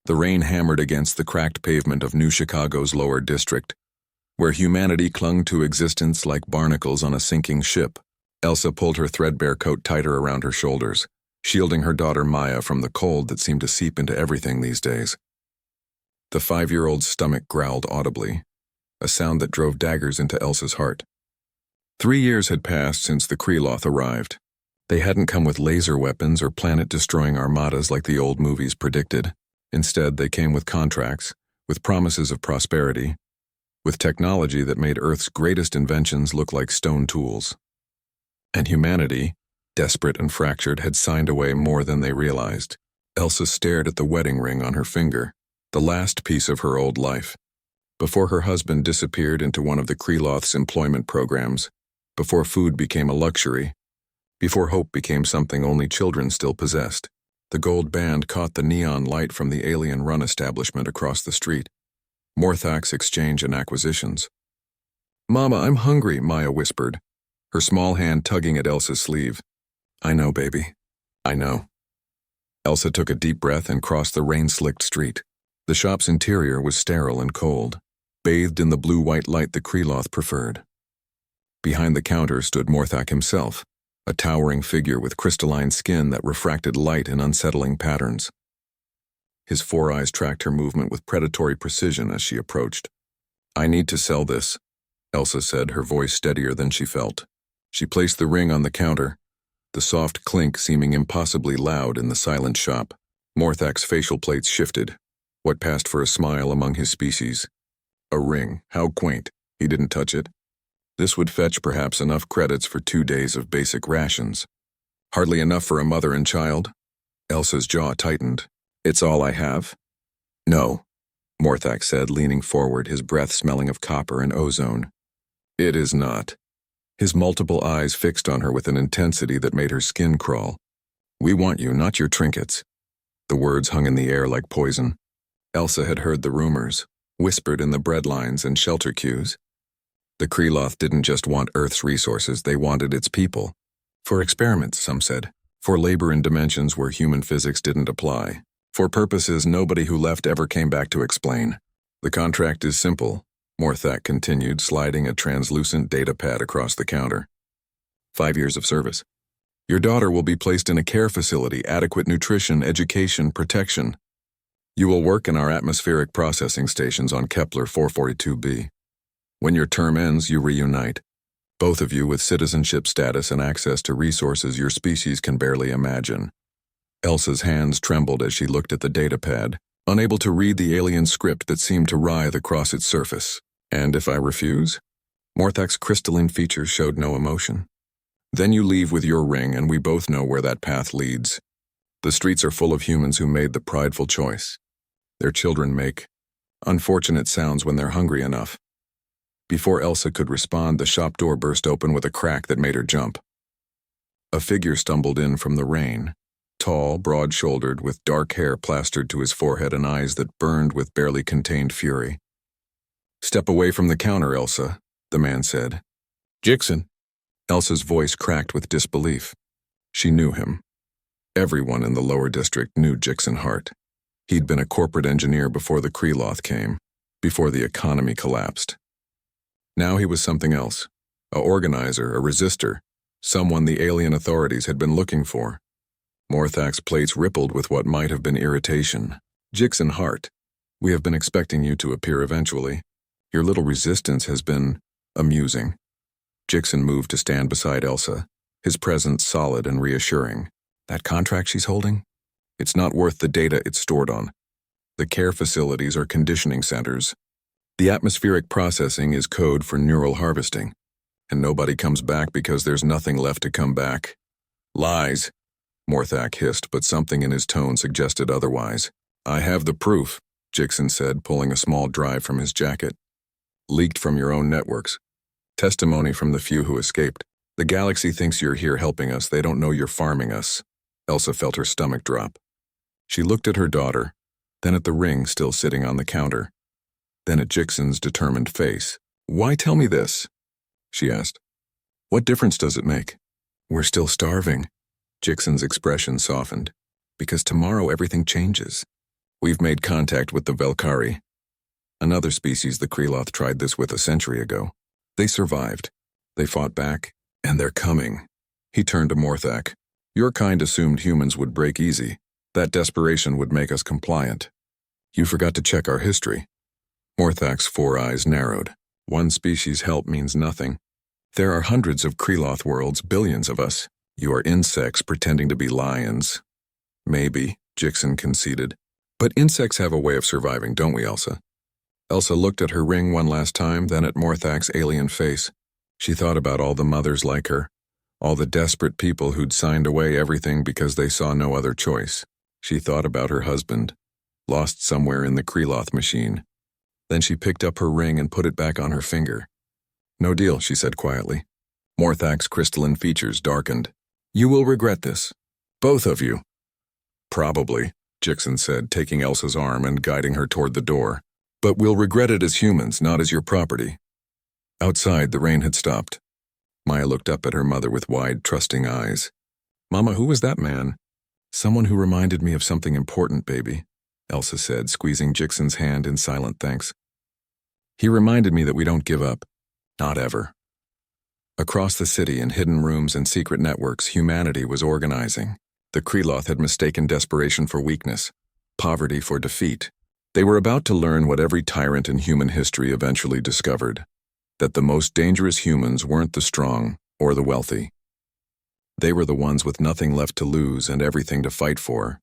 The rain hammered against the cracked pavement of New Chicago's lower district, where humanity clung to existence like barnacles on a sinking ship. Elsa pulled her threadbare coat tighter around her shoulders, shielding her daughter Maya from the cold that seemed to seep into everything these days. The 5-year-old's stomach growled audibly, a sound that drove daggers into Elsa's heart. 3 years had passed since the Kreloth arrived. They hadn't come with laser weapons or planet-destroying armadas like the old movies predicted. Instead, they came with contracts, with promises of prosperity, with technology that made Earth's greatest inventions look like stone tools. And humanity, desperate and fractured, had signed away more than they realized. Elsa stared at the wedding ring on her finger, the last piece of her old life. Before her husband disappeared into one of the Kreloth's employment programs, before food became a luxury, before hope became something only children still possessed, the gold band caught the neon light from the alien-run establishment across the street. Morthak's Exchange and Acquisitions. "Mama, I'm hungry," Maya whispered, her small hand tugging at Elsa's sleeve. "I know, baby. I know." Elsa took a deep breath and crossed the rain-slicked street. The shop's interior was sterile and cold, bathed in the blue-white light the Kreloth preferred. Behind the counter stood Morthak himself, a towering figure with crystalline skin that refracted light in unsettling patterns. His 4 eyes tracked her movement with predatory precision as she approached. "I need to sell this," Elsa said, her voice steadier than she felt. She placed the ring on the counter, the soft clink seeming impossibly loud in the silent shop. Morthak's facial plates shifted, what passed for a smile among his species. A ring, how quaint. He didn't touch it. This would fetch perhaps enough credits for 2 days of basic rations. Hardly enough for a mother and child? Elsa's jaw tightened. "It's all I have?" "No," Morthak said, leaning forward, his breath smelling of copper and ozone. "It is not." His multiple eyes fixed on her with an intensity that made her skin crawl. "We want you, not your trinkets." The words hung in the air like poison. Elsa had heard the rumors, whispered in the breadlines and shelter queues. The Kreloth didn't just want Earth's resources, they wanted its people. For experiments, some said. For labor in dimensions where human physics didn't apply. For purposes nobody who left ever came back to explain. "The contract is simple," Morthak continued, sliding a translucent data pad across the counter. 5 years of service. Your daughter will be placed in a care facility, adequate nutrition, education, protection. You will work in our atmospheric processing stations on Kepler 442b. When your term ends, you reunite. Both of you with citizenship status and access to resources your species can barely imagine. Elsa's hands trembled as she looked at the datapad, unable to read the alien script that seemed to writhe across its surface. "And if I refuse?" Morthak's crystalline features showed no emotion. "Then you leave with your ring, and we both know where that path leads. The streets are full of humans who made the prideful choice. Their children make unfortunate sounds when they're hungry enough." Before Elsa could respond, the shop door burst open with a crack that made her jump. A figure stumbled in from the rain, tall, broad-shouldered, with dark hair plastered to his forehead and eyes that burned with barely contained fury. "Step away from the counter, Elsa," the man said. "Jixon." Elsa's voice cracked with disbelief. She knew him. Everyone in the lower district knew Jixon Hart. He'd been a corporate engineer before the Kreloth came, before the economy collapsed. Now he was something else, a organizer, a resistor, someone the alien authorities had been looking for. Morthak's plates rippled with what might have been irritation. "Jixon Hart, we have been expecting you to appear eventually. Your little resistance has been amusing." Jixon moved to stand beside Elsa, his presence solid and reassuring. "That contract she's holding? It's not worth the data it's stored on. The care facilities are conditioning centers. The atmospheric processing is code for neural harvesting, and nobody comes back because there's nothing left to come back." "Lies," Morthak hissed, but something in his tone suggested otherwise. "I have the proof," Jixon said, pulling a small drive from his jacket. "Leaked from your own networks. Testimony from the few who escaped. The galaxy thinks you're here helping us, they don't know you're farming us." Elsa felt her stomach drop. She looked at her daughter, then at the ring still sitting on the counter, then at Jixon's determined face. "Why tell me this?" she asked. "What difference does it make?" "We're still starving." Jixon's expression softened. "Because tomorrow everything changes. We've made contact with the Velkari. Another species the Kreloth tried this with a century ago. They survived. They fought back, and they're coming. He turned to Morthak. Your kind assumed humans would break easy. That desperation would make us compliant. You forgot to check our history. Morthak's 4 eyes narrowed. One species' help means nothing. There are hundreds of Kreloth worlds, billions of us. You are insects pretending to be lions. Maybe, Jixen conceded. But insects have a way of surviving, don't we, Elsa? Elsa looked at her ring one last time, then at Morthak's alien face. She thought about all the mothers like her, all the desperate people who'd signed away everything because they saw no other choice. She thought about her husband, lost somewhere in the Kreloth machine. Then she picked up her ring and put it back on her finger. No deal, she said quietly. Morthak's crystalline features darkened. You will regret this. Both of you. Probably, Jixen said, taking Elsa's arm and guiding her toward the door. But we'll regret it as humans, not as your property. Outside, the rain had stopped. Maya looked up at her mother with wide, trusting eyes. Mama, who was that man? Someone who reminded me of something important, baby, Elsa said, squeezing Jixen's hand in silent thanks. He reminded me that we don't give up. Not ever. Across the city, in hidden rooms and secret networks, humanity was organizing. The Kreloth had mistaken desperation for weakness, poverty for defeat. They were about to learn what every tyrant in human history eventually discovered, that the most dangerous humans weren't the strong or the wealthy. They were the ones with nothing left to lose and everything to fight for.